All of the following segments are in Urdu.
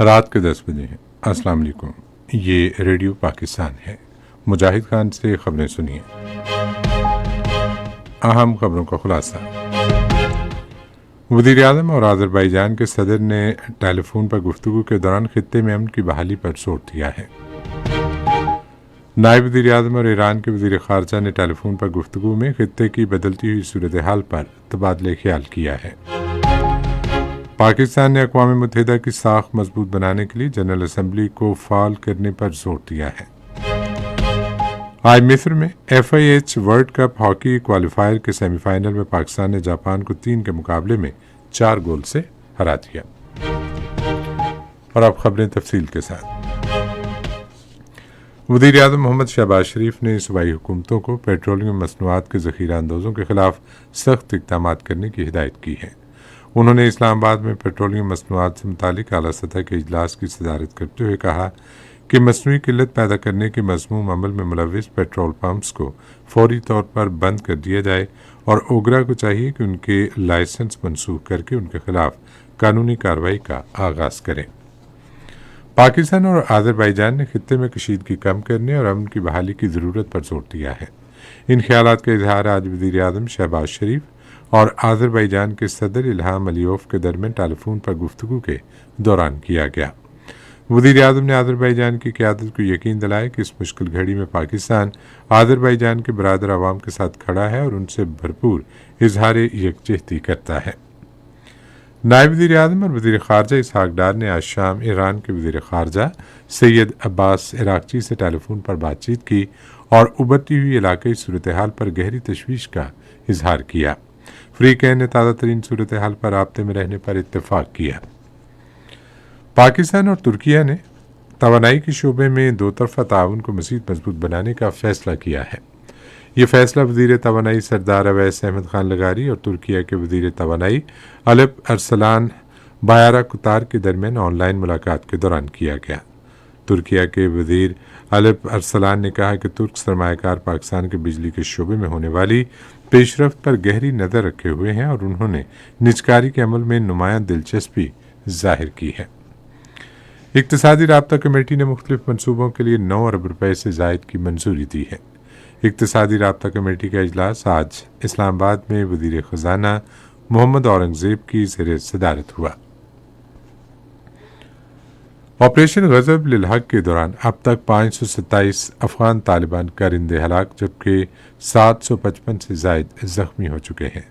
رات کے 10 بجے ہیں۔ السلام علیکم، یہ ریڈیو پاکستان ہے۔ مجاہد خان سے خبریں سنیے۔ اہم خبروں کا خلاصہ۔ وزیر اعظم اور آذربائیجان کے صدر نے ٹیلی فون پر گفتگو کے دوران خطے میں امن کی بحالی پر زور دیا ہے۔ نائب وزیر اعظم اور ایران کے وزیر خارجہ نے ٹیلی فون پر گفتگو میں خطے کی بدلتی ہوئی صورتحال پر تبادلہ خیال کیا ہے۔ پاکستان نے اقوام متحدہ کی ساکھ مضبوط بنانے کے لیے جنرل اسمبلی کو فعال کرنے پر زور دیا ہے۔ آج مصر میں FIH world cup hockey qualifier کے سیمی فائنل میں پاکستان نے جاپان کو 3 کے مقابلے میں 4 گول سے ہرا دیا۔ اور اب خبریں تفصیل کے ساتھ۔ وزیر اعظم محمد شہباز شریف نے صوبائی حکومتوں کو پیٹرولیم مصنوعات کے ذخیرہ اندوزوں کے خلاف سخت اقدامات کرنے کی ہدایت کی ہے۔ انہوں نے اسلام آباد میں پیٹرولیم مصنوعات سے متعلق اعلیٰ سطح کے اجلاس کی صدارت کرتے ہوئے کہا کہ مصنوعی قلت پیدا کرنے کے مذموم عمل میں ملوث پیٹرول پمپس کو فوری طور پر بند کر دیا جائے اور اوگرا کو چاہیے کہ ان کے لائسنس منسوخ کر کے ان کے خلاف قانونی کارروائی کا آغاز کریں۔ پاکستان اور آذربائیجان نے خطے میں کشیدگی کم کرنے اور امن کی بحالی کی ضرورت پر زور دیا ہے۔ ان خیالات کا اظہار آج وزیر اعظم شہباز شریف اور آذربائیجان کے صدر الہام علیوف کے درمیان ٹیلی فون پر گفتگو کے دوران کیا گیا۔ وزیر اعظم نے آذربائیجان کی قیادت کو یقین دلایا کہ اس مشکل گھڑی میں پاکستان آذربائیجان کے برادر عوام کے ساتھ کھڑا ہے اور ان سے بھرپور اظہار یکجہتی کرتا ہے۔ نائب وزیر اعظم اور وزیر خارجہ اسحاق ڈار نے آج شام ایران کے وزیر خارجہ سید عباس عراقچی سے ٹیلی فون پر بات چیت کی اور ابھرتی ہوئی علاقائی صورتحال پر گہری تشویش کا اظہار کیا۔ فریقین نے تازہ ترین صورتحال پر رابطے میں رہنے پر اتفاق کیا۔ پاکستان اور ترکیہ نے توانائی کے شعبے میں دو طرفہ تعاون کو مزید مضبوط بنانے کا فیصلہ کیا ہے۔ یہ فیصلہ وزیر توانائی سردار اویس احمد خان لغاری اور ترکیہ کے وزیر توانائی الپ ارسلان بایارا کتار کے درمیان آن لائن ملاقات کے دوران کیا گیا۔ ترکیہ کے وزیر الپ ارسلان نے کہا کہ ترک سرمایہ کار پاکستان کے بجلی کے شعبے میں ہونے والی پیش رفت پر گہری نظر رکھے ہوئے ہیں اور انہوں نے نجکاری کے عمل میں نمایاں دلچسپی ظاہر کی ہے۔ اقتصادی رابطہ کمیٹی نے مختلف منصوبوں کے لیے 9 ارب روپے سے زائد کی منظوری دی ہے۔ اقتصادی رابطہ کمیٹی کا اجلاس آج اسلام آباد میں وزیر خزانہ محمد اورنگزیب کی زیر صدارت ہوا۔ آپریشن غضب للحق کے دوران اب تک 527 افغان طالبان کارندے ہلاک جبکہ 755 سے زائد زخمی ہو چکے ہیں۔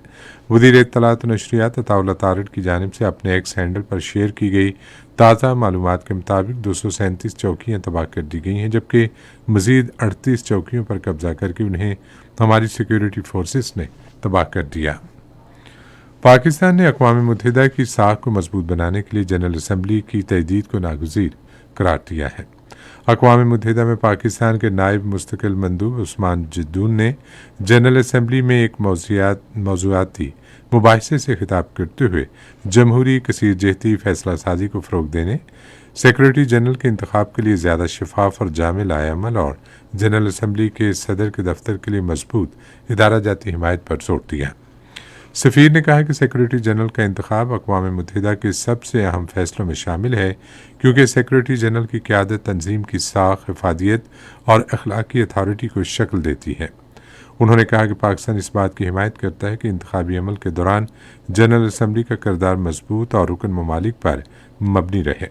وزیر اطلاعات و نشریات عطا اللہ تارڑ کی جانب سے اپنے ایکس ہینڈل پر شیئر کی گئی تازہ معلومات کے مطابق 237 چوکیاں تباہ کر دی گئی ہیں جبکہ مزید 38 چوکیوں پر قبضہ کر کے انہیں ہماری سیکیورٹی فورسز نے تباہ کر دیا۔ پاکستان نے اقوام متحدہ کی ساکھ کو مضبوط بنانے کے لیے جنرل اسمبلی کی تجدید کو ناگزیر قرار دیا ہے۔ اقوام متحدہ میں پاکستان کے نائب مستقل مندوب عثمان جدون نے جنرل اسمبلی میں ایک موضوعاتی مباحثے سے خطاب کرتے ہوئے جمہوری کثیر جہتی فیصلہ سازی کو فروغ دینے، سیکرٹری جنرل کے انتخاب کے لیے زیادہ شفاف اور جامع لائحہ عمل اور جنرل اسمبلی کے صدر کے دفتر کے لیے مضبوط ادارہ جاتی حمایت پر زور دیا۔ سفیر نے کہا کہ سیکرٹری جنرل کا انتخاب اقوام متحدہ کے سب سے اہم فیصلوں میں شامل ہے کیونکہ سیکرٹری جنرل کی قیادت تنظیم کی ساکھ، افادیت اور اخلاقی اتھارٹی کو شکل دیتی ہے۔ انہوں نے کہا کہ پاکستان اس بات کی حمایت کرتا ہے کہ انتخابی عمل کے دوران جنرل اسمبلی کا کردار مضبوط اور رکن ممالک پر مبنی رہے۔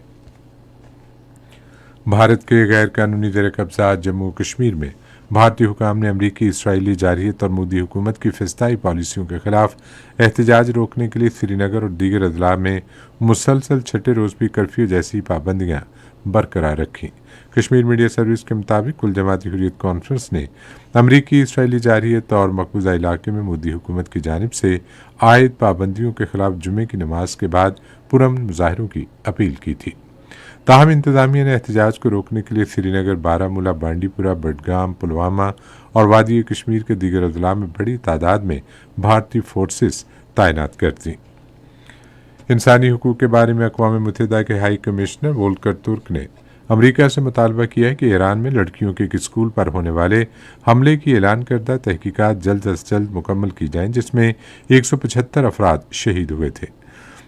بھارت کے غیر قانونی زیر قبضہ جموں کشمیر میں بھارتی حکام نے امریکی اسرائیلی جارحیت اور مودی حکومت کی فضائی پالیسیوں کے خلاف احتجاج روکنے کے لیے سری نگر اور دیگر اضلاع میں مسلسل چھٹے روز بھی کرفیو جیسی پابندیاں برقرار رکھیں۔ کشمیر میڈیا سروس کے مطابق کل جماعتی حریت کانفرنس نے امریکی اسرائیلی جارحیت اور مقبوضہ علاقے میں مودی حکومت کی جانب سے عائد پابندیوں کے خلاف جمعے کی نماز کے بعد پرامن مظاہروں کی اپیل کی تھی۔ تاہم انتظامیہ نے احتجاج کو روکنے کے لیے سری نگر، بارہ مولہ، بانڈی پورہ، بڈگام، پلوامہ اور وادی کشمیر کے دیگر اضلاع میں بڑی تعداد میں بھارتی فورسز تعینات کر دیں۔ انسانی حقوق کے بارے میں اقوام متحدہ کے ہائی کمشنر وولکر ترک نے امریکہ سے مطالبہ کیا ہے کہ ایران میں لڑکیوں کے ایک اسکول پر ہونے والے حملے کی اعلان کردہ تحقیقات جلد از جلد مکمل کی جائیں جس میں 175 افراد شہید ہوئے تھے۔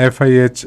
FIH